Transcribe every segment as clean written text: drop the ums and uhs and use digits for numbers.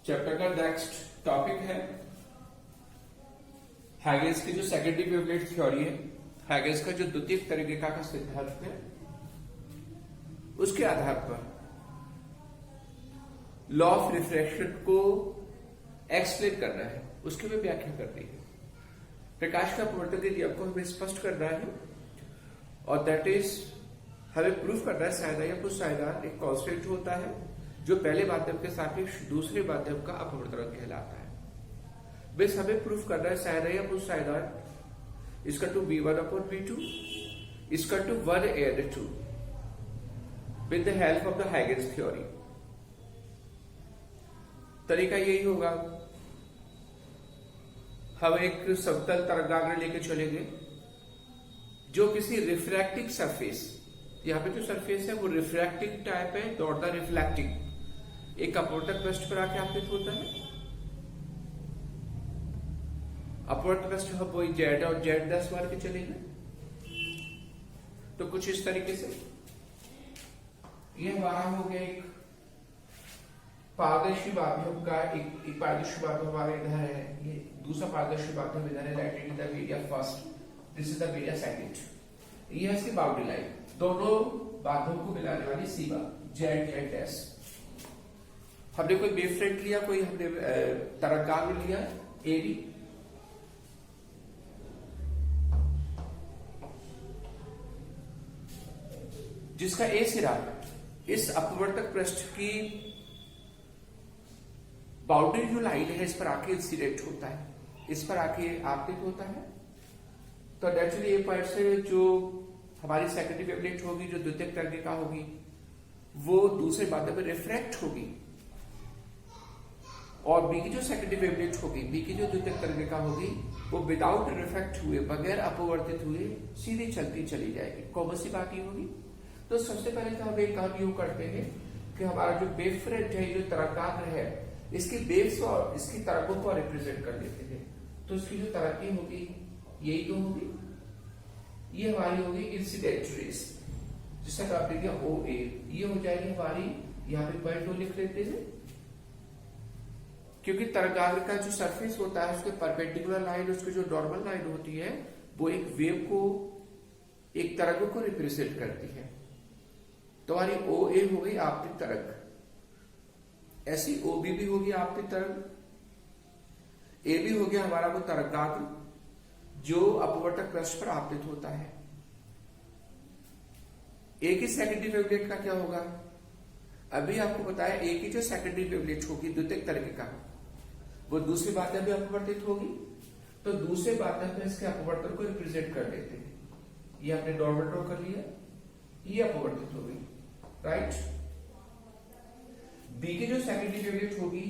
Chapter का next topic है हैगेस की जो सेकेंडरी वेवलेट थ्योरी है, हैगेस का जो द्वितीय तरीका का सिद्धांत है, उसके आधार पर लॉ ऑफ रिफ्रैक्शन को एक्सप्लेन कर रहा है, उसकी भी व्याख्या कर रही है। प्रकाश का अपवर्तन के नियम को हमें स्पष्ट करना है और दैट इज हमें प्रूफ करना है साइना या कुछ साइना एक कांस्टेंट होता है जो पहले माध्यम के सापेक्ष दूसरे माध्यम का अपवर्तन कहलाता है। बस हमें प्रूफ करना है साइना या कुछ साइना इसका टू v1/v2 इसका to 1/2 with the help of the हैगेस थ्योरी। तरीका यही होगा, हम एक समतल तरंगाग्र लेके चलेंगे जो किसी रिफ्रैक्टिंग सरफेस, यहाँ पे जो सरफेस है वो रिफ्रैक्टिंग टाइप है, नॉट द रिफ्लेक्टिंग, एक अपवर्तक पृष्ठ पर आके आपतित होता है। अपवर्तक पृष्ठ हम वही जेड और जेड 10 मार के चलेंगे, तो कुछ इस तरीके से ये हमारा हो गया एक पारदर्शी माध्यम का एक पारदर्शी माध्यम हमारे इधर है, ये दूसरा पारदर्शी माध्यम इधर है, light the media first, this is the media second. ये है इसकी बाउंड्री लाइन, दोनों माध्यम को मिलाने वाली सीमा जेड जेड डैश। हमने कोई वेव फ्रंट लिया, कोई हमने तरंगाग्र लिया एबी, जिसका ए सिरा इस अपवर्तक पृष्ठ की बाउंड्री जो लाइन है इस पर आके इंसिडेंट होता है, इस पर आके आपतित होता है। तो नेचुरली ए पॉइंट से जो हमारी सेकेंडरी वेवलेट होगी, जो द्वितीयक तरीका होगी, वो दूसरे माध्यम में रिफ्रैक्ट होगी और बी की जो सेकेंडरी वेवलेट होगी, बी की जो द्वितीयक तरीका होगी, वो विदाउट रिफ्रैक्ट हुए, बगैर अपवर्तित हुए सीधी चलती चली जाएगी। कौन सी बात ये होगी? तो सबसे पहले तो हम एक काम यूं करते हैं कि हमारा जो वेव फ्रंट है, जो तरंगाग्र है, इसकी वेव्स और इसकी तरंगों को रिप्रेजेंट कर लेते हैं। तो इसकी जो तरंगें होगी यही तो होगी, ये हमारी होगी इंसिडेंट रेस, जिसका नाम लिख दिया OA, ये हो जाएगी हमारी, यहाँ पे पॉइंट लिख लेते हैं, क्योंकि तरंगाग्र का जो सरफेस होता है उसके परपेंडिकुलर लाइन, उसकी जो नॉर्मल लाइन होती है वो एक वेव को, एक तरंग को रिप्रेजेंट करती है। तो हमारी OA हो गई आपतित तरंग, ऐसी OB भी होगी आपतित तरंग, AB हो गया हमारा वो तरंगाग्र जो अपवर्तक पृष्ठ पर आपतित होता है। ए की सेकेंडरी वेवलेट का क्या होगा? अभी आपको बताया ए की जो सेकेंडरी वेवलेट होगी द्वितीयक तरीका, वो दूसरी माध्यम में अपवर्तित होगी, तो दूसरे माध्यम में इसके अपवर्तन को रिप्रेजेंट कर देते हैं। ये आपने नॉर्मल ड्रॉ कर लिया, ये अपवर्तित हो गई, राइट। बी की जो सेकेंडरी वेवलेट होगी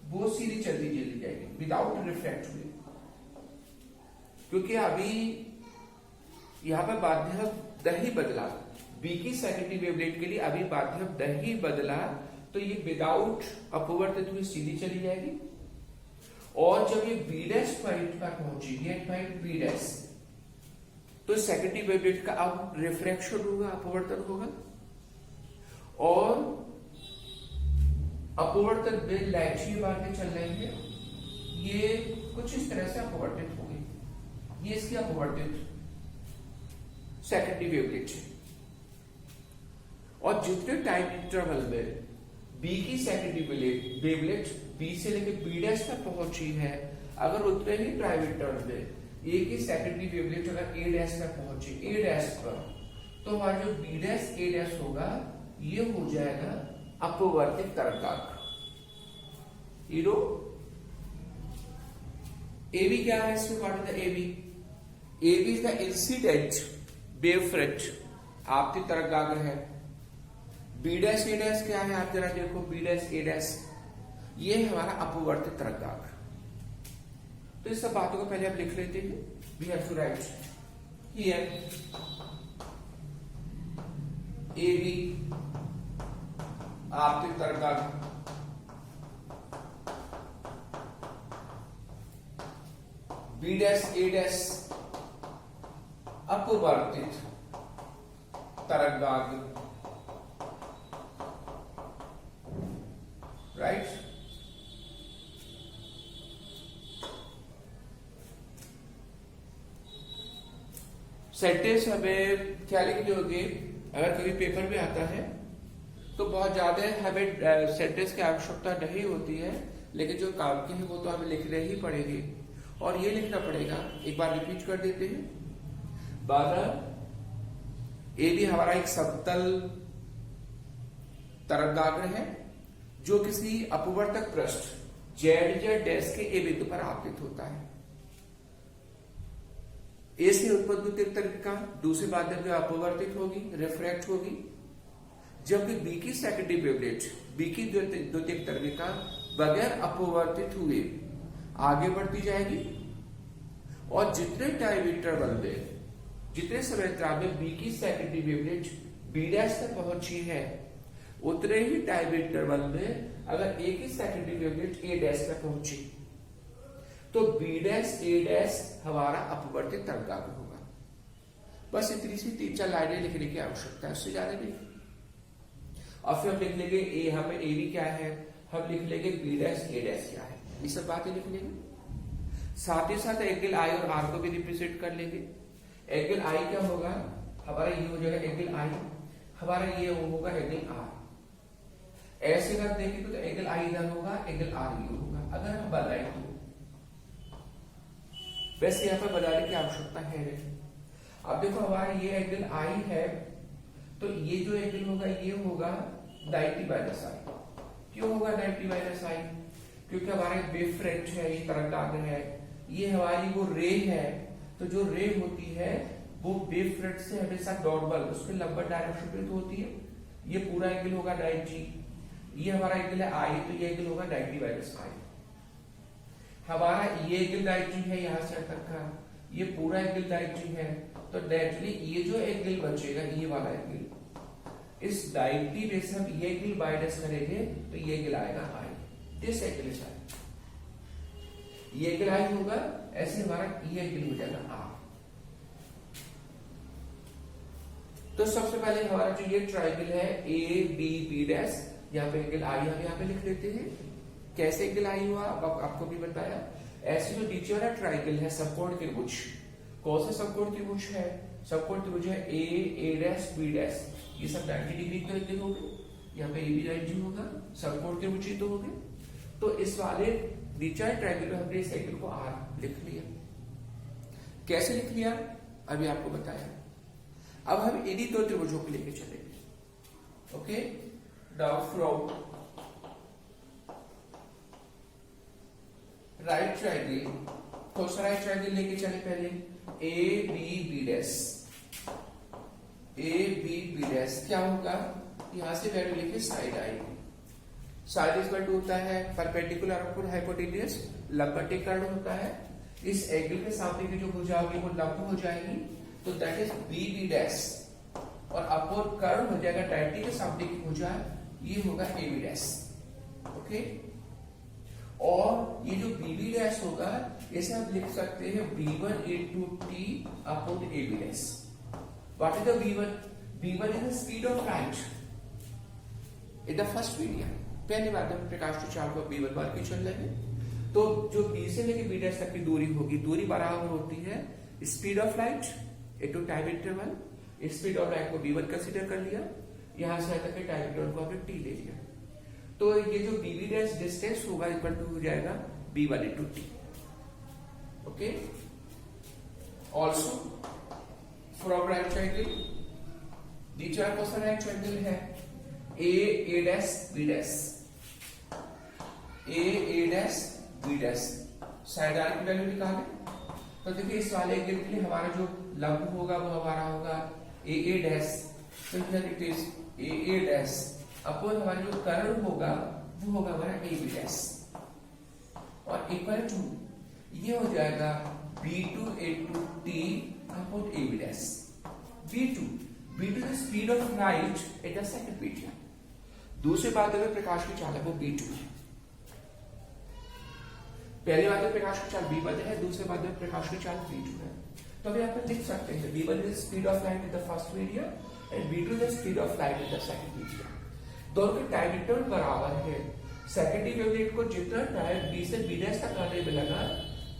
वो सीधी चलती चली जाएगी विदाउट रिफ्रैक्ट हुए, क्योंकि अभी यहां पर माध्यम नहीं बदला। बी की सेकेंडरी वेवलेट के लिए अभी माध्यम नहीं बदला, तो ये विदाउट अपवर्तित हुई सीधी चली जाएगी। और जब ये बी डैश पॉइंट पर पहुंचेगी, पॉइंट बी डैश, तो सेकेंडरी वेवलेट का अब रिफ्रैक्शन होगा, अपवर्तन होगा, और अपवर्तन में लाइट बातें चल रही है, ये कुछ इस तरह से अपवर्तित होगी। ये इसकी अपवर्तित सेकेंडरी वेवलेट है। और जितने टाइम इंटरवल में बी की सेकेंडरी वेवलेट बी से लेकर बी डैश तक पहुंची है, अगर उतने ही टाइम इंटरवल में ए की सेकेंडरी वेवलेट अगर ए डैश तक पहुंची, ए डैश पर, तो हमारा जो बी डैश ए डैश होगा ये हो जाएगा अपवर्तित तरंगाग्र। हीरो AB क्या है इसमें? What is the AB is the incident wave front, आपतित तरंगाग्र है। बी डैश ए डैश क्या है? आप जरा देखो, बी डैश ए डैश, ये है हमारा अपवर्तित तरंगाग्र। तो इस सब बातों को पहले आप लिख लेते हैं। We have to write here AB आपतित तरंगाग्र, बी डैश ए डैश अपवर्तित तरंगाग्र, राइट। सेंटेंस हमें क्या लिखने होंगे, अगर कभी पेपर में आता है तो बहुत ज्यादा हमें सेंटेंस की आवश्यकता नहीं होती है, लेकिन जो काम के हैं वो तो हमें लिखने ही पड़ेंगे। और ये लिखना पड़ेगा, एक बार रिपीट कर देते हैं। 12 ए भी हमारा एक समतल तरंगाग्र है जो किसी अपवर्तक पृष्ठ जेड या डैश के ए बिंदु पर आपतित होता है। ए से उत्पन्न द्वितीयक तर्किका दूसरे माध्यम में अपवर्तित होगी, रिफ्रैक्ट होगी, जबकि बी की सेकेंडरी वेवलेट, बी की द्वितीयक तर्किका बगैर अपवर्तित हुए आगे बढ़ती जाएगी और जितने टाइम इंटरवल में, जितने समय में बी की सेकेंडरी वेवलेट बी डैश तक पहुंची है, उतने ही टाइम इंटरवल में अगर ए की सेकेंडरी वेवलेट ए डैश तक पहुंची तो बी डैश ए डैश हमारा अपवर्तित तरंगाग्र होगा। बस इतनी सी 3-4 लाइनें लिखने की आवश्यकता है, उससे ज्यादा नहीं। और फिर हम लिख लेंगे ए, हमें ए बी क्या है, हम लिख लेंगे बी डैश ए डैश क्या है, ये सब बातें लिख लेंगे। साथ ही साथ एंगल आई और आर को भी रिप्रेजेंट कर लेंगे। एंगल आई क्या होगा, हमारा ये हो जाएगा एंगल आई, हमारा ये होगा एंगल आर। ऐसे अगर देखें तो एंगल आई इधर होगा, एंगल आर ये होगा। अगर हम बनाए तो वैसे यहाँ पर बनाने की आवश्यकता है नहीं। अब देखो हमारा ये एंगल आई है, तो ये जो एंगल होगा ये होगा 90 माइनस आई। क्यों होगा 90 माइनस आई? क्योंकि हमारा वेव फ्रंट है, ये तरंगाग्र है, ये हमारी वो रे है। तो जो रे होती है वो वेव फ्रंट से हमेशा नॉर्मल, उसके लंबवत डायरेक्शन में तो होती है। ये पूरा एंगल होगा 90, ये हमारा एंगल है आई, तो ये एंगल होगा 90 माइनस आई। हमारा ये एंगल 90 है, यहां से तक का ये पूरा एंगल 90 है, तो नेचुरली ये जो एंगल बचेगा, ये वाला एंगल, इस 90 में से हम ये एंगल माइनस करेंगे तो ये एंगल आएगा आई। दिस एंगल इज आई, ये एंगल आई होगा, ऐसे हमारा ये एंगल हो जाएगा आर। तो सबसे पहले हमारा जो ये ट्रायंगल है ए बी बी डैश, यहाँ पे एंगल आई हम यहाँ पे लिख लेते हैं। कैसे एंगल आई हुआ आपको भी बताया। ऐसे जो नीचे वाला ट्रायंगल है समकोण त्रिभुज, कौन सा समकोण त्रिभुज है? समकोण त्रिभुज है ए डैश बी डैश, ये सब 90 डिग्री के एंगल होंगे, यहाँ पे ए बी 90 होगा, समकोण त्रिभुज ही तो होंगे। तो इस वाले नीचे वाले ट्रायंगल में हमने इस एंगल को आर लिख लिया। कैसे liख लिया अभी आपको बताया। अब हम इन्हीं दो त्रिभुजों को लेके चलेंगे। Okay, now from right triangle, कौन सा राइट ट्रायंगल लेके चले पहले? A B B dash, A B B dash क्या होगा, यहां से वैल्यू लेके साइड आएगी। साइड इक्वल टू होता है परपेंडिकुलर अपॉन हाइपोटेन्यूज, लंबवत कर्ण होता है। इस एंगल के सामने की जो भुजा होगी वो लंब हो जाएगी, तो that is B B dash, और अपॉन कर्ण हो जाएगा 90 के सामने की भुजा, ये होगा ए बी डैश। ओके, और ये जो बी बी डैश होगा इसे हम लिख सकते हैं b1 into t upon A B dash. What is the b1? b1 is the speed of light in the first medium. पहले माध्यम प्रकाश की चाल को b1 मान के चल रहे हैं, तो जो b से लेके b डैश तक की दूरी होगी, दूरी बराबर होती है speed of light into time interval. Speed of light को b1 कंसीडर कर लिया, यहां से तक के टाइम इंटरवल को हमने t ले लिया, तो ये जो बी बी डैश डिस्टेंस होगा इक्वल टू हो जाएगा b1 into t। Okay, also from right triangle, नीचे कौन सा राइट ट्रायंगल है? A dash B dash, A dash B dash, side R की वैल्यू निकालें। तो देखिए इस वाले एंगल के लिए हमारा जो लंब होगा वो हमारा होगा ए डैश, तो here it is A dash, upon हमारा जो कर्ण होगा वो होगा हमारा ए बी डैश, और इक्वल टू ये हो जाएगा b2 into t upon A B dash. b2 the speed of light at the second medium. दूसरे माध्यम में प्रकाश की चाल है वो b2 है। पहले माध्यम प्रकाश की चाल b1 है, दूसरे माध्यम प्रकाश की चाल b2 है। तो हम यहाँ पर लिख सकते हैं b1 is speed of light in the first medium and b2 is speed of light in the second medium. दोनों के टाइम इंटरवल बराबर है। सेकेंडरी वेवलेट को जितना टाइम बी से बी डैश तक आने में लगा,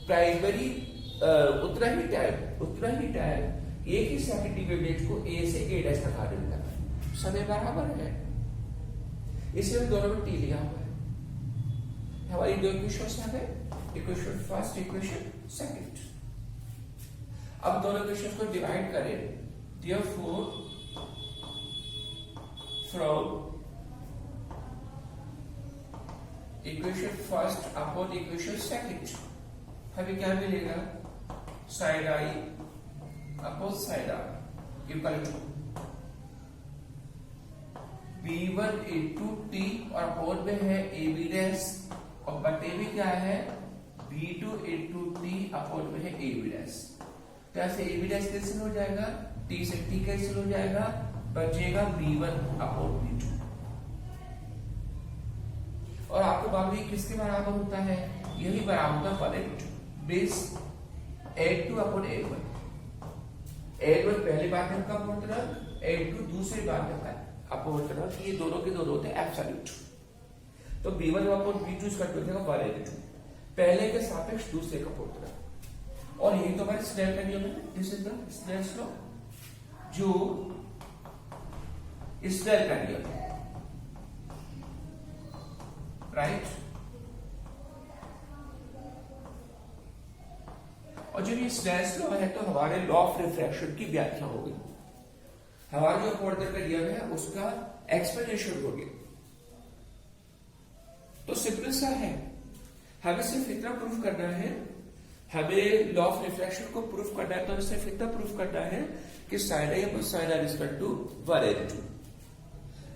प्राइमरी उतना ही टाइम एक ही सेकेंडरी वेवलेंथ को ए से ए डैश तक आने लगा, समय बराबर है, इसलिए दोनों में टी लिया हुआ है। हमारी दो इक्वेशंस आ गए, इक्वेशन फर्स्ट, इक्वेशन सेकंड। अब दोनों इक्वेशंस को डिवाइड करें, therefore from equation first upon equation second हमें क्या मिलेगा, side I upon side R equal to b1 into T और अपॉन में है ab डैश और बटे में क्या है b2 इंटू टी अपॉन में है ab डैश। तो ऐसे ab डैश कैंसिल हो जाएगा, t से t कैंसिल हो जाएगा, बचेगा b1 अपॉन b2। और आपको मालूम है किसके बराबर होता है, यही बराबर होता है base a2 upon a1। a1 पहली बार में अपॉर्चुनल, a2 दूसरी बार में अपॉर्चुनल, ये दोनों के दोनों होते हैं एब्सोल्यूट। तो b1 अपॉन b2 इसका हो जाएगा 1/2, पहले के सापेक्ष दूसरे का अपॉर्चुनल। और यही तो हमारे स्नेल का नियम है, this is the Snell's law, जो स्नेल का नियम है, राइट। और जब ये स्नेल्स लॉ है तो हमारे लॉ ऑफ रिफ्रैक्शन की व्याख्या हो गई, हमारा जो अपॉर्चुनल का नियम है उसका एक्सप्लेनेशन हो गया। तो सिंपल सा है, हमें सिर्फ इतना प्रूफ करना है, हमें लॉ ऑफ रिफ्रैक्शन को प्रूफ करना है, तो हमें सिर्फ इतना प्रूफ करना है कि sine I upon sine R equal to 1/2।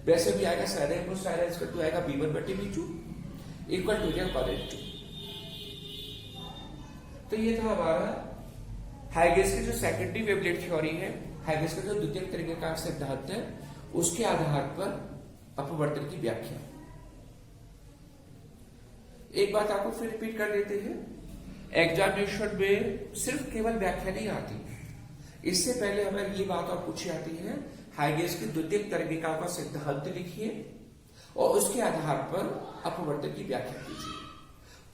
वैसे भी आएगा sine I upon sine R equal to आएगा b1 बटे b2 इक्वल टू क्या 1/2। तो ये था हमारा हाइगेस की जो सेकेंडरी वेवलेट थ्योरी है, हाइगेस का जो द्वितीय तरीके का सिद्धांत है, उसके आधार पर अपवर्तन की व्याख्या। एक बात आपको फिर रिपीट कर देते हैं, एग्जामिनेशन में सिर्फ केवल व्याख्या नहीं आती, इससे पहले हमें ये बात और पूछी जाती है, हाइगेस की द्वितीय तरीका का सिद्धांत लिखिए और उसके आधार पर अपवर्तन की व्याख्या कीजिए।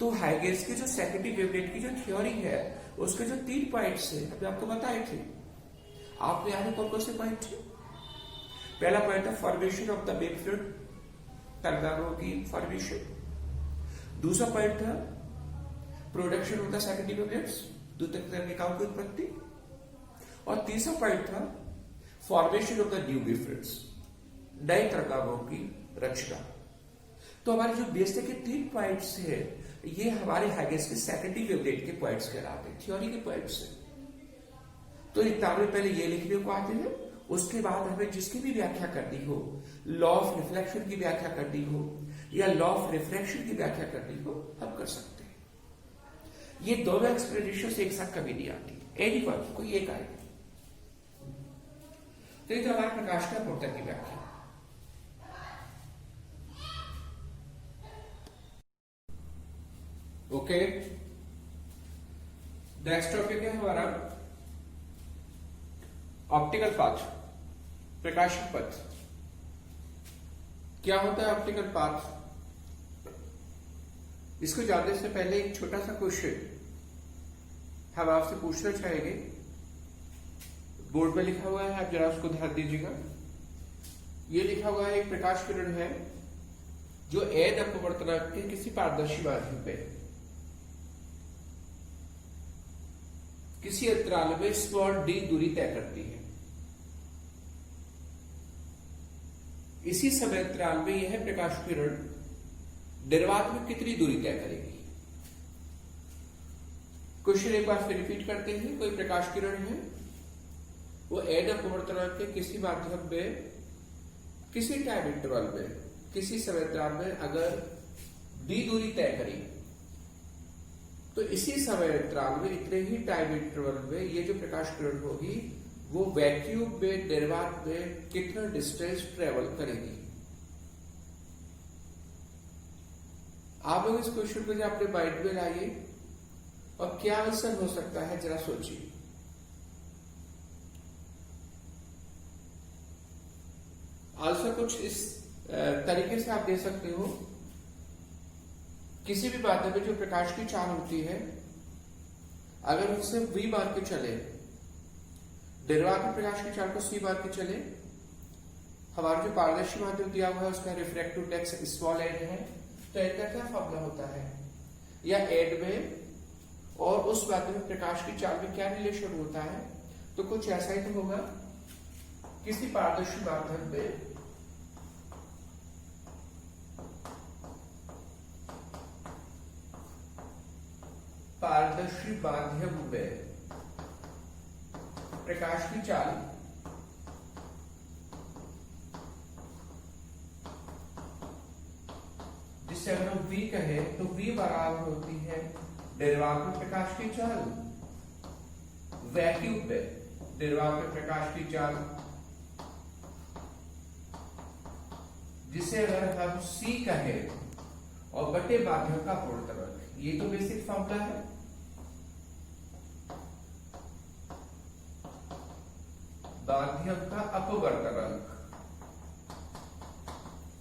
तो हाइगेस की जो सेकेंडरी वेवलेट की जो थ्योरी है, उसके जो 3 पॉइंट्स है अभी आपको बताए थे, आपको याद है कौन कौन से पॉइंट थे। पहला पॉइंट था formation of the wave fluid, तरंगों की फॉर्मेशन। दूसरा पॉइंट था production of the secondary wavelets, द्वितीय तरीकाओं की उत्पत्ति। और तीसरा पॉइंट था formation of the new wave fluids, नए तरंगों की रचना। तो हमारे जो बेसिक के 3 पॉइंट्स है, ये हमारे हाइगेस के सेकेंडरी वेवलेट के पॉइंट्स कहलाते हैं, थ्योरी के पॉइंट्स है। तो एग्जाम में पहले ये लिखने को आते हैं, उसके बाद हमें जिसकी भी व्याख्या करनी हो, लॉ ऑफ रिफ्लेक्शन की व्याख्या करनी हो या लॉ ऑफ रिफ्रैक्शन की व्याख्या करनी हो, हम कर सकते हैं। ये दोनों एक्सप्लेनेशन एक साथ कभी नहीं आती, एनी वन कोई एक आएगी। तो ये तो हमारे प्रकाश का अपवर्तन की व्याख्या। ओके, नेक्स्ट टॉपिक है हमारा ऑप्टिकल पाथ, प्रकाशिक पथ। क्या होता है ऑप्टिकल पाथ? इसको जानने से पहले एक छोटा सा क्वेश्चन हम आपसे पूछना चाहेंगे। बोर्ड में लिखा हुआ है, आप जरा उसको ध्यान दीजिएगा। ये लिखा हुआ है एक प्रकाश किरण है जो n अपवर्तनांक के किसी पारदर्शी माध्यम पे किसी अंतराल में स्मॉल d दूरी तय करती है। इसी समय अंतराल में यह प्रकाश किरण निर्वात में कितनी दूरी तय करेगी? क्वेश्चन एक बार फिर रिपीट करते हैं। कोई प्रकाश किरण है, वो n अपवर्तनांक के किसी माध्यम में किसी टाइम इंटरवल में किसी समय अंतराल में अगर d दूरी तय करेगी, तो इसी समय अंतराल में इतने ही टाइम इंटरवल में ये जो प्रकाश किरण होगी वो वैक्यूम में निर्वात में कितना डिस्टेंस ट्रेवल करेगी। आप लोग इस क्वेश्चन को अपने माइंड में लाइए और क्या आंसर हो सकता है जरा सोचिए। आंसर कुछ इस तरीके से आप दे सकते हो, किसी भी माध्यम में जो प्रकाश की चाल होती है, अगर उससे v मान के चले, निर्वात प्रकाश की चाल को सी बार के चले, हमारा जो पारदर्शी माध्यम दिया हुआ है उसका रिफ्रैक्टिव इंडेक्स स्मॉल एड है, तो एड का क्या फॉर्मूला होता है, या एड में और उस माध्यम में प्रकाश की चाल में क्या रिलेशन होता है, तो कुछ ऐसा ही तो होगा, किसी पारदर्शी माध्यम में प्रकाश की चाल जिसे अगर हम v कहे तो v बराबर होती है निर्वात प्रकाश की चाल, वैक्यूम पे निर्वात प्रकाश की चाल, जिसे अगर हम c कहे और बटे माध्यम का पूर्णतरक, ये तो बेसिक फॉर्मूला है। माध्यम का अपवर्तनांक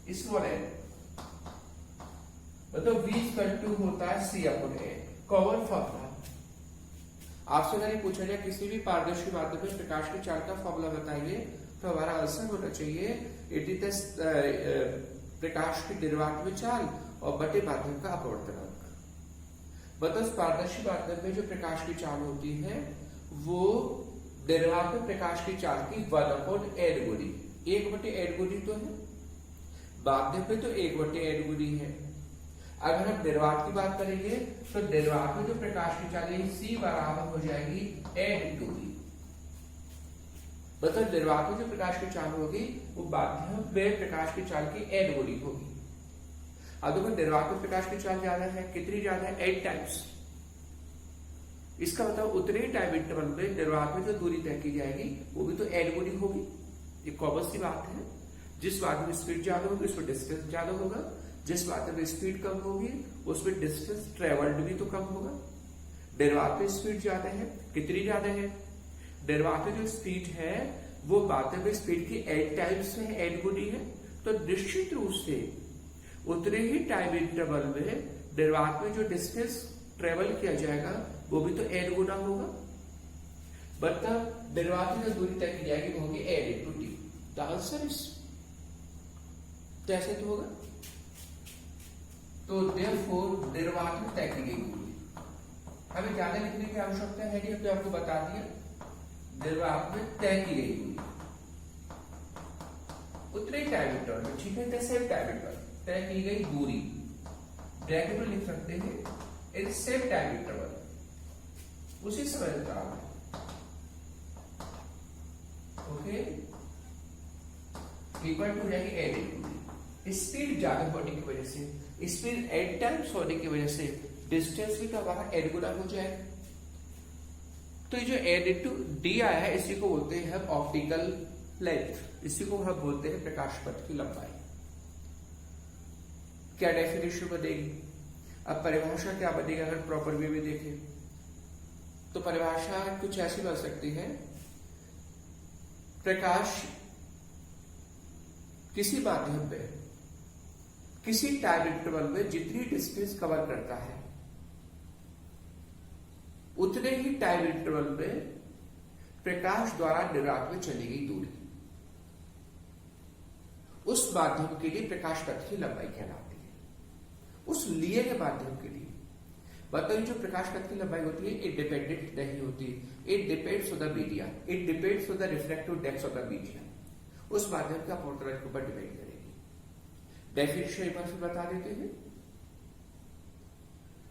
इसको मतलब v इक्वल टू होता है c upon a, common formula. आपसे अगर ये पूछा जाए किसी भी पारदर्शी माध्यम में प्रकाश की चाल का फॉर्मूला बताइए, तो हमारा आंसर होना चाहिए इट इज प्रकाश की निर्वात में चाल और बटे माध्यम का अपवर्तनांक। मतलब पारदर्शी माध्यम में जो प्रकाश की चाल होती है वो निर्वात में प्रकाश की चाल की 1/n गुनी, 1/n गुनी तो है, माध्यम में तो 1/n गुनी है। अगर हम निर्वात की बात करेंगे तो निर्वात में जो प्रकाश की चाल है c बराबर हो जाएगी n टू v, मतलब निर्वात में जो प्रकाश की चाल होगी वो माध्यम में प्रकाश की चाल की n गुनी होगी। अब देखो निर्वात में प्रकाश की चाल ज्यादा है, कितनी ज्यादा है, n टाइम्स। इसका मतलब उतने ही टाइम इंटरवल में निर्वात में जो दूरी तय की जाएगी वो भी तो n गुनी होगी, ये कॉमन सी बात है। जिस माध्यम में स्पीड ज्यादा होगी उसमें डिस्टेंस ज्यादा होगा, जिस माध्यम में स्पीड कम होगी उसमें डिस्टेंस ट्रेवल्ड भी तो कम होगा। निर्वात में स्पीड ज्यादा है, कितनी ज्यादा है, निर्वात में जो स्पीड है वो माध्यम में स्पीड की n टाइम्स है, n गुनी है, तो निश्चित रूप से उतने ही टाइम इंटरवल में निर्वात में जो डिस्टेंस ट्रेवल किया जाएगा वो भी तो n गुना होगा। मतलब निर्वात में जो दूरी तय की जाएगी वो होगी n into T. The answer is, तो ऐसे तो होगा। तो देयरफॉर निर्वात में तय की गई दूरी, हमें ज्यादा लिखने की आवश्यकता है नहीं, हमने आपको बता दिया निर्वात में तय की गई दूरी उतने टाइम इंटरवल में, ठीक है, सेम टाइम इंटरवल तय की गई दूरी, ब्रैकेट में लिख सकते हैं इन सेम टाइम इंटरवल, उसी समय अंतराल में, ओके, इक्वल टू जाएगी n इंटू टी। स्पीड ज्यादा होने की वजह से, स्पीड n टाइम्स होने की वजह से डिस्टेंस भी तो हमारा n गुना हो जाएगा। तो ये जो n इंटू डी आया है इसी को बोलते हैं हम ऑप्टिकल लेंथ, इसी को हम बोलते हैं प्रकाश पथ की लंबाई। क्या डेफिनेशन बनेगी, अब परिभाषा क्या बनेगी अगर प्रॉपर वे में देखें तो परिभाषा कुछ ऐसी बन सकती है, प्रकाश किसी माध्यम में किसी टाइम इंटरवल में जितनी डिस्टेंस कवर करता है उतने ही टाइम इंटरवल में प्रकाश द्वारा निर्वात में चली गई दूरी उस माध्यम के लिए प्रकाश पथ की लंबाई कहलाती है। उस लिए के माध्यम के लिए मतलब जो प्रकाश पथ की लंबाई होती है इंडिपेंडेंट नहीं होती, it depends on the media, it depends on the refractive index of the media, उस माध्यम का अपवर्तनांक के ऊपर डिपेंड करेगी। डेफिनेशन एक बार फिर बता देते हैं,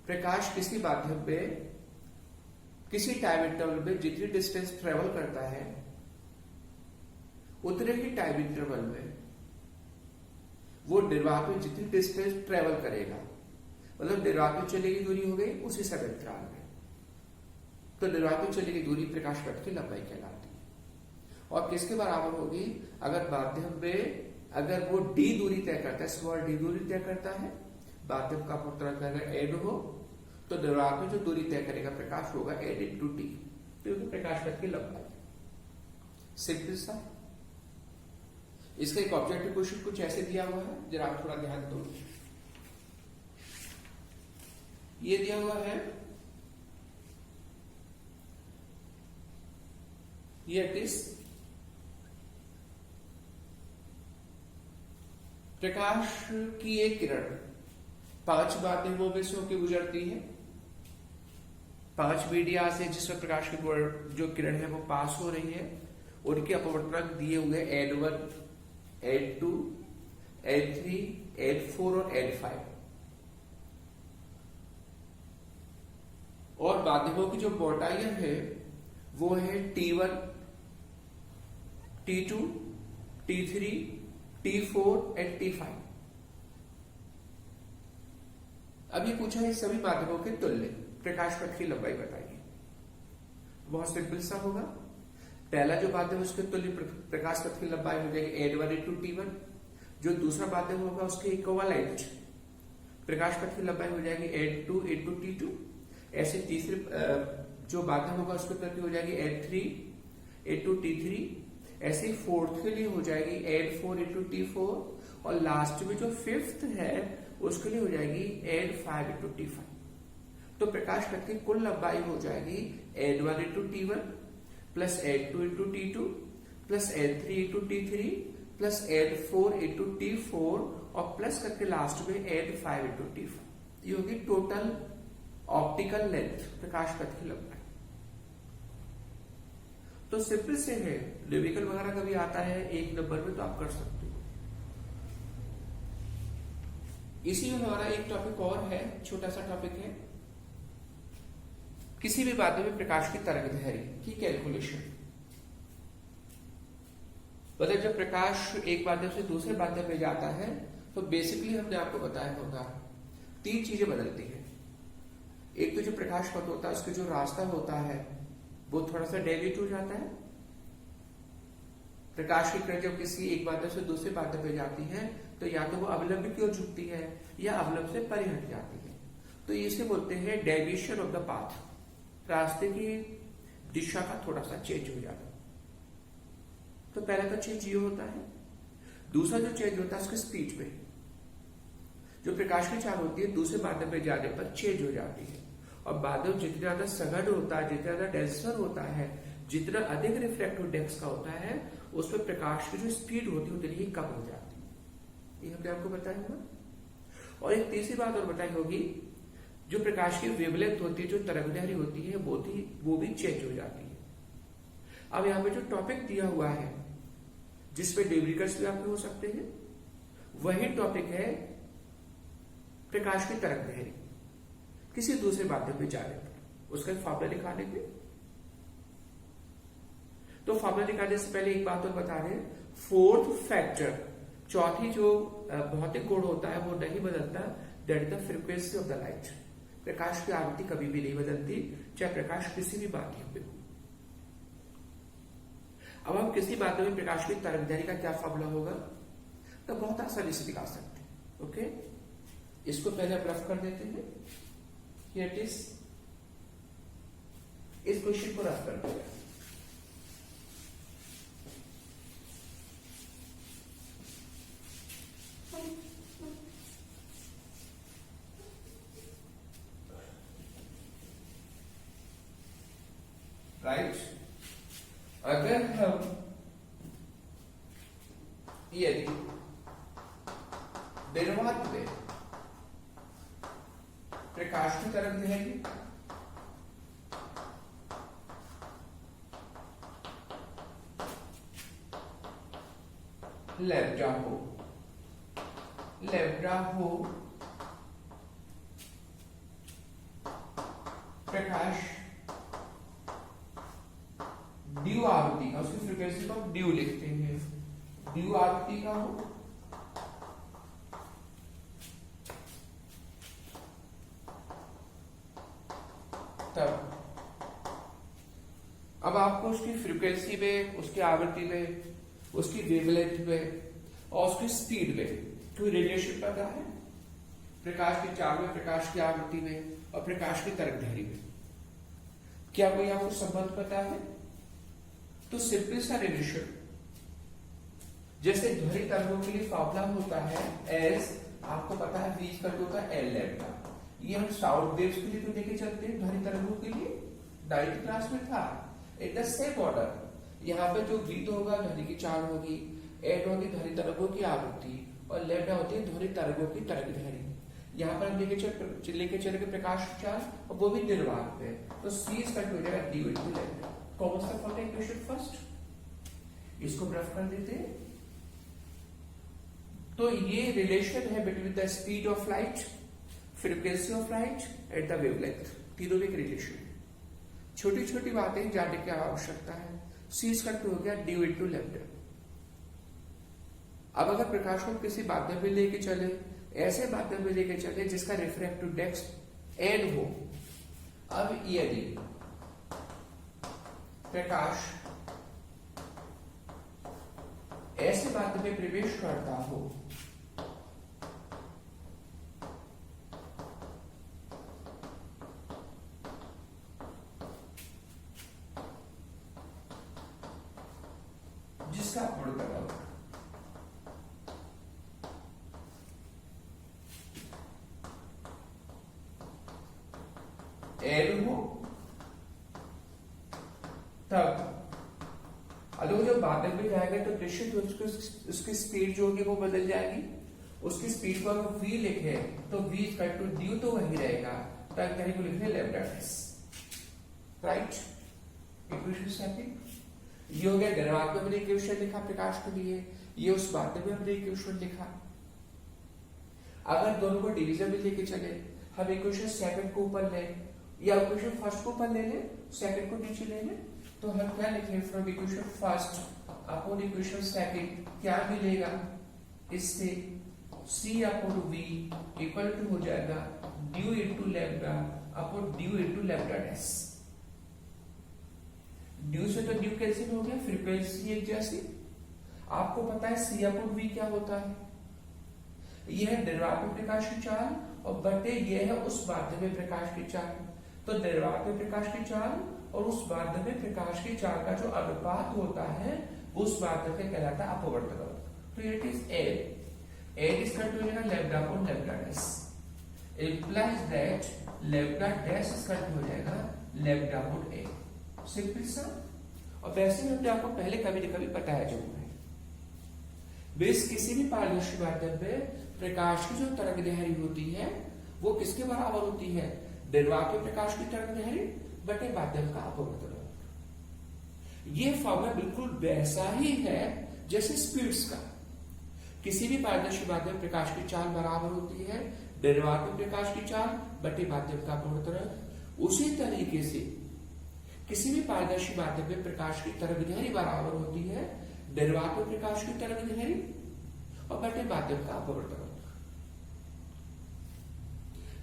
प्रकाश किसी माध्यम में किसी टाइम इंटरवल में जितनी डिस्टेंस ट्रेवल करता है उतने ही टाइम इंटरवल में वो निर्वात में जितनी डिस्टेंस ट्रेवल करेगा, मतलब निर्वात में चली गई दूरी हो गई उसी समय अंतराल में, तो निर्वात में चली गई दूरी प्रकाश पथ की लंबाई कहलाती है। और किसके बराबर होगी, अगर माध्यम में अगर वो डी दूरी तय करता है, स्मॉल डी दूरी तय करता है, माध्यम का अपवर्तनांक अगर n हो तो निर्वात में जो दूरी तय करेगा प्रकाश होगा n इंटू टी, क्योंकि प्रकाश पथ की लंबाई। सिंपल सा। इसका एक ऑब्जेक्टिव क्वेश्चन कुछ ऐसे दिया हुआ है, जरा आप थोड़ा ध्यान दो। ये दिया हुआ है Yet is प्रकाश की एक किरण 5 माध्यमों में से होकर गुजरती है, 5 मीडिया से जिसमें प्रकाश की जो किरण है वो पास हो रही है। उनके अपवर्तनांक दिए हुए N1, N2, N3, N4 और N5। और माध्यमों की जो मोटाइयां है वो है T1, T2, T3, T4 and T5। अब ये पूछा है सभी माध्यमों के तुल्य प्रकाश पथ की लंबाई बताइए। बहुत सिंपल सा होगा। पहला जो माध्यम उसके तुल्य प्रकाश पथ की लंबाई हो जाएगी N1 इंटू T1। जो दूसरा माध्यम होगा उसके इक्विवेलेंट प्रकाश पथ की लंबाई हो जाएगी N2 इंटू T2। ऐसे तीसरे जो माध्यम होगा उसके तुल्य हो जाएगी N3 इंटू T3। ऐसे फोर्थ के लिए हो जाएगी N4 इंटू T4 और लास्ट में जो फिफ्थ है उसके लिए हो जाएगी N5 इंटू T5। तो प्रकाश पथ की कुल लंबाई हो जाएगी N1 into T1 plus N2 into T2 plus N3 into T3 plus N4 into T4 और प्लस करके लास्ट में N5 इंटू T5। ये होगी टोटल ऑप्टिकल लेंथ प्रकाश पथ की लंबाई। तो सिंपल से है, न्यूमेरिकल वगैरह कभी आता है 1 नंबर में तो आप कर सकते हो। इसी में हमारा एक टॉपिक और है, छोटा सा टॉपिक है, किसी भी माध्यम में प्रकाश की तरंगदैर्घ्य की कैलकुलेशन। मतलब जब प्रकाश एक माध्यम से दूसरे माध्यम में जाता है तो बेसिकली हमने आपको बताया होगा 3 चीजें बदलती है। एक तो जो प्रकाश पथ होता है उसका जो रास्ता होता है वो थोड़ा सा डेविएट हो जाता है। प्रकाश की किरण जब किसी एक माध्यम से दूसरे माध्यम में जाती है तो या तो वो अवलंब की ओर झुकती है या अवलंब से परे हट जाती है। तो इसे बोलते हैं डेविएशन ऑफ द पाथ, रास्ते की दिशा का थोड़ा सा चेंज हो जाता है। तो पहला तो चेंज ये होता है। दूसरा जो चेंज होता है उसकी स्पीड में, जो प्रकाश की चाल होती है दूसरे माध्यम में जाने पर चेंज हो जाती है। और माध्यम जितना ज्यादा सघन होता है, जितना ज्यादा डेंसर होता है, जितना अधिक रिफ्रैक्टिव इंडेक्स का होता है, उसमें प्रकाश की जो स्पीड होती है उतनी ही कम हो जाती है। ये हमने आपको बताया होगा। और एक तीसरी बात और बताई होगी, जो प्रकाश की वेवलेंथ होती है, जो तरंगदैर्घ्य होती है, वो भी चेंज हो जाती है। अब यहाँ पे जो टॉपिक दिया हुआ है जिसमें न्यूमेरिकल्स भी आपके हो सकते हैं, वही टॉपिक है प्रकाश की तरंगदैर्घ्य किसी दूसरे माध्यम में जाने पर। उसका फॉर्मूला लिखा देंगे। तो फॉर्मूला निकालने से पहले एक बात और बता दें, फोर्थ फैक्टर, चौथी जो भौतिक गुण होता है वो नहीं बदलता, that is the frequency of the light. प्रकाश की आवृत्ति कभी भी नहीं बदलती, चाहे प्रकाश किसी भी माध्यम में हो। अब हम किसी माध्यम में प्रकाश की तरंगदैर्घ्य का क्या फॉर्मूला होगा तो बहुत आसानी से निकाल सकते हैं। ओके, इसको पहले हम रफ कर देते हैं। Here it is, इस क्वेश्चन को रफ करते हैं। राइट, अगर हम यदि निर्वात में प्रकाश की तरंगदैर्घ्य लैम्ब्डा हो, प्रकाश ड्यू आवृत्ति का, उसकी फ्रीक्वेंसी को हम ड्यू लिखते हैं, ड्यू आवृत्ति का हो, तब अब आपको उसकी फ्रीक्वेंसी में, उसकी आवृत्ति में, उसकी वेवलेंथ में और उसकी स्पीड में कोई रिलेशन पता है? प्रकाश की चाल में, प्रकाश की आवृत्ति में और प्रकाश की तरंगदैर्घ्य में क्या कोई आपको संबंध पता है? तो सिंपल सा रिलेशन, जैसे ध्वनि तरंगों के लिए फॉर्मूला होता है एस, आपको पता है v इक्वल होता है एल लैम्ब्डा। ये हम साउंड वेव्स के लिए तो लेके चलते हैं, ध्वनि तरंगों के लिए 9th क्लास में था। इन द सेम ऑर्डर यहाँ पे जो v तो होगा ध्वनि की चाल होगी, n होगी ध्वनि तरंगों की आवृत्ति, और लैम्डा होती है ध्वनि तरंगों की तरंग दैर्घ्य। यहाँ पर हम लेके चलेंगे प्रकाश की चाल, और वो भी निर्वात पे, तो c इसका हो जाएगा d into लैम्डा। कॉमन सा फॉर्म इक्वेशन फर्स्ट, इसको रफ कर देते हैं। तो ये रिलेशन है between the speed of light, frequency of light and the wavelength, तीनों में एक रिलेशन है। छोटी छोटी बातें जानने की आवश्यकता है। c इसका हो गया d into लैम्डा। अब अगर प्रकाश को किसी माध्यम में लेके चले, ऐसे माध्यम में लेके चले जिसका रिफ्रैक्टिव इंडेक्स n हो, अब यदि प्रकाश ऐसे माध्यम में प्रवेश करता हो जिसका गुण करना होगा, एल हो, तब अगर जब बादल में जाएगा तो निश्चित उसकी स्पीड जो होगी वो बदल जाएगी। उसकी स्पीड को अगर v लिखे तो v इक्वल टू ड्यू तो वही रहेगा, तो अंतर को लिखते हैं lambda S, right. Equation second ये हो गया, निर्वात में हमने इक्वेशन लिखा प्रकाश के लिए, ये उस बादल में हमने इक्वेशन लिखा। अगर दोनों को डिवीजन में लेके चले, हम इक्वेशन सेकंड को ऊपर ले या इक्वेशन फर्स्ट को ऊपर ले ले, सेकंड को नीचे ले ले, तो हम क्या लिखेंगे, from equation first upon equation second क्या मिलेगा, इससे c अपॉन v इक्वल टू हो जाएगा due into lambda upon due into lambda dash. Due से तो ड्यू कैंसिल हो गया, फ्रीक्वेंसी एक जैसी। आपको पता है c अपॉन v क्या होता है, यह है निर्वात में प्रकाश की चाल और बटे यह है उस माध्यम में प्रकाश की चाल। तो निर्वात में प्रकाश की चाल और उस माध्यम में प्रकाश की चाल का जो अनुपात होता है उस माध्यम में कहलाता है अपवर्तक। तो it is n is equal to lambda upon lambda dash, implies that lambda dash is equal to हो जाएगा lambda upon a, सिंपल सा। और वैसे में हमने आपको पहले कभी न कभी बताया जरूर है, बेस किसी भी पारदर्शी माध्यम में प्रकाश की जो तरंग दैर्घ्य होती है वो किसके बराबर होती है, निर्वात में प्रकाश की तरंग दैर्घ्य बटे माध्यम का अपवर्तन। ये फॉर्मूला बिल्कुल वैसा ही है जैसे स्पीड्स का। किसी भी पारदर्शी माध्यम में प्रकाश की चाल बराबर होती है निर्वात में प्रकाश की चाल बटे माध्यम का अपवर्तन। उसी तरीके से किसी भी पारदर्शी माध्यम में प्रकाश की तरंग दैर्घ्य बराबर होती है निर्वात में प्रकाश की तरंग दैर्घ्य और बटे माध्यम का अपवर्तन।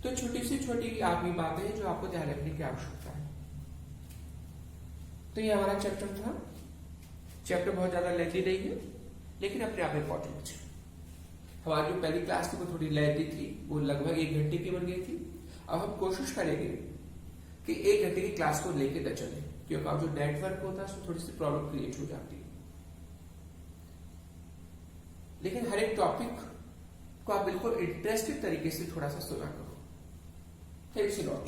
तो छोटी से छोटी आपकी बातें हैं जो आपको ध्यान रखने की आवश्यकता है। तो ये हमारा चैप्टर था। चैप्टर बहुत ज्यादा लेंथी नहीं है लेकिन अपने आप इंपॉर्टेंट है। हमारी जो पहली क्लास थी वो थोड़ी लेंथी थी, वो लगभग 1 घंटे की बन गई थी। अब हम कोशिश करेंगे कि 1 घंटे की क्लास को लेके न चले, क्योंकि अब जो नेटवर्क होता है उसमें थोड़ी सी प्रॉब्लम क्रिएट हो जाती है। लेकिन हर एक टॉपिक को आप बिल्कुल इंटरेस्टेड तरीके से थोड़ा सा सुना करो। Thanks a lot.